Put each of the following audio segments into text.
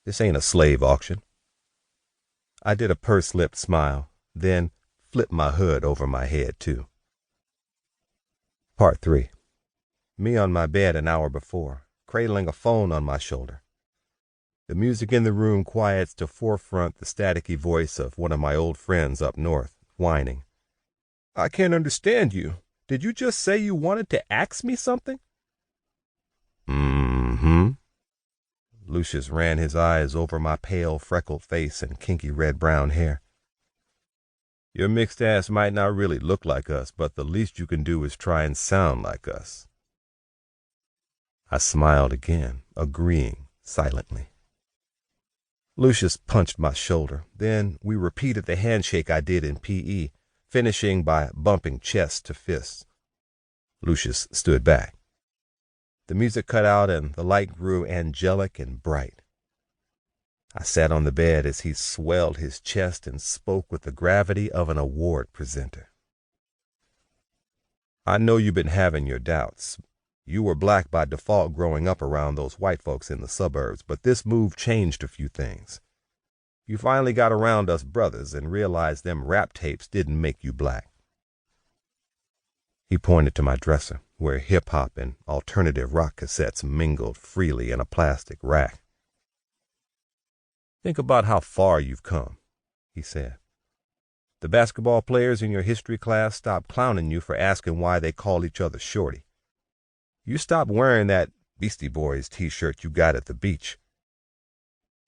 This ain't a slave auction." I did a purse-lipped smile, then flipped my hood over my head, too. Part 3. Me on my bed an hour before, cradling a phone on my shoulder. The music in the room quiets to forefront the staticky voice of one of my old friends up north, whining. "I can't understand you. Did you just say you wanted to ask me something?" "Mm-hmm." Lucius ran his eyes over my pale, freckled face and kinky red-brown hair. "Your mixed ass might not really look like us, but the least you can do is try and sound like us." I smiled again, agreeing silently. Lucius punched my shoulder. Then we repeated the handshake I did in P.E., finishing by bumping chest to fists. Lucius stood back. The music cut out and the light grew angelic and bright. I sat on the bed as he swelled his chest and spoke with the gravity of an award presenter. "I know you've been having your doubts. You were black by default growing up around those white folks in the suburbs, but this move changed a few things. You finally got around us brothers and realized them rap tapes didn't make you black." He pointed to my dresser, where hip-hop and alternative rock cassettes mingled freely in a plastic rack. "Think about how far you've come," he said. "The basketball players in your history class stopped clowning you for asking why they call each other Shorty. You stopped wearing that Beastie Boys t-shirt you got at the beach."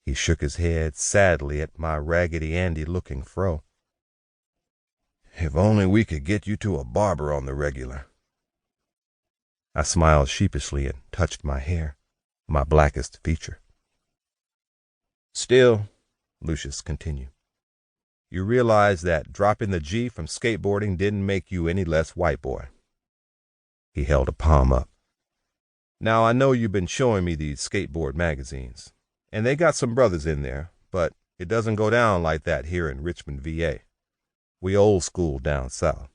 He shook his head sadly at my Raggedy Andy-looking fro. "If only we could get you to a barber on the regular." I smiled sheepishly and touched my hair, my blackest feature. "Still," Lucius continued, "you realize that dropping the G from skateboarding didn't make you any less white boy." He held a palm up. "Now, I know you've been showing me these skateboard magazines, and they got some brothers in there, but it doesn't go down like that here in Richmond, VA. We old school down south.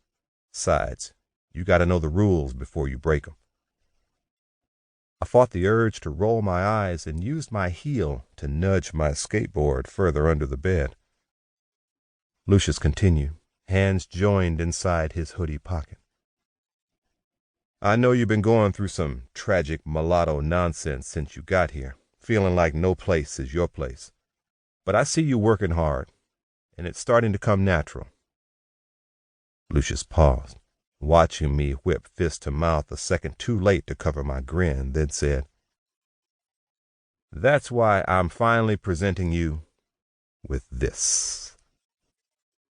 Besides, you got to know the rules before you break 'em." I fought the urge to roll my eyes and used my heel to nudge my skateboard further under the bed. Lucius continued, hands joined inside his hoodie pocket. "I know you've been going through some tragic mulatto nonsense since you got here, feeling like no place is your place. But I see you working hard, and it's starting to come natural." Lucius paused, watching me whip fist to mouth a second too late to cover my grin, then said, "That's why I'm finally presenting you with this."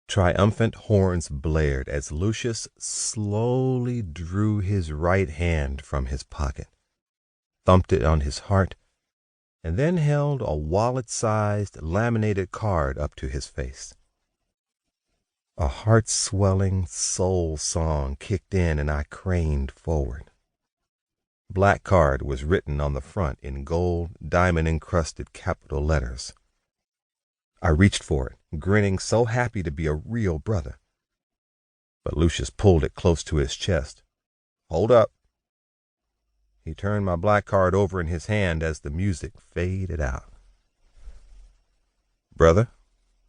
Triumphant horns blared as Lucius slowly drew his right hand from his pocket, thumped it on his heart, and then held a wallet-sized laminated card up to his face. A heart-swelling soul song kicked in and I craned forward. Black Card was written on the front in gold, diamond-encrusted capital letters. I reached for it, grinning, so happy to be a real brother. But Lucius pulled it close to his chest. "Hold up." He turned my black card over in his hand as the music faded out. "Brother,"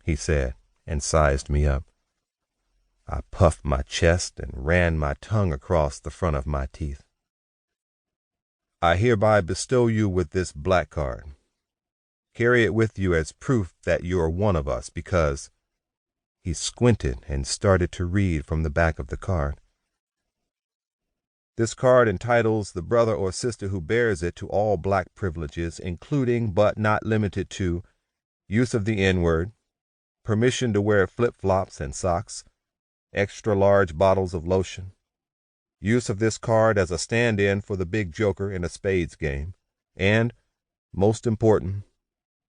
he said, and sized me up. I puffed my chest and ran my tongue across the front of my teeth. "I hereby bestow you with this black card. Carry it with you as proof that you are one of us because—" He squinted and started to read from the back of the card. "This card entitles the brother or sister who bears it to all black privileges, including but not limited to use of the N-word, permission to wear flip-flops and socks, extra-large bottles of lotion, use of this card as a stand-in for the big joker in a spades game, and, most important,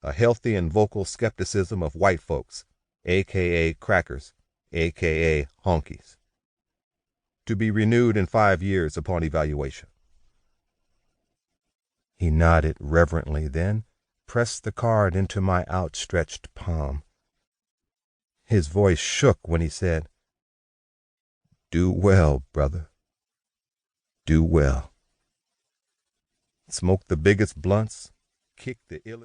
a healthy and vocal skepticism of white folks, a.k.a. crackers, a.k.a. honkies. To be renewed in 5 years upon evaluation." He nodded reverently, then pressed the card into my outstretched palm. His voice shook when he said, "Do well, brother. Do well." Smoke the biggest blunts, kick the illest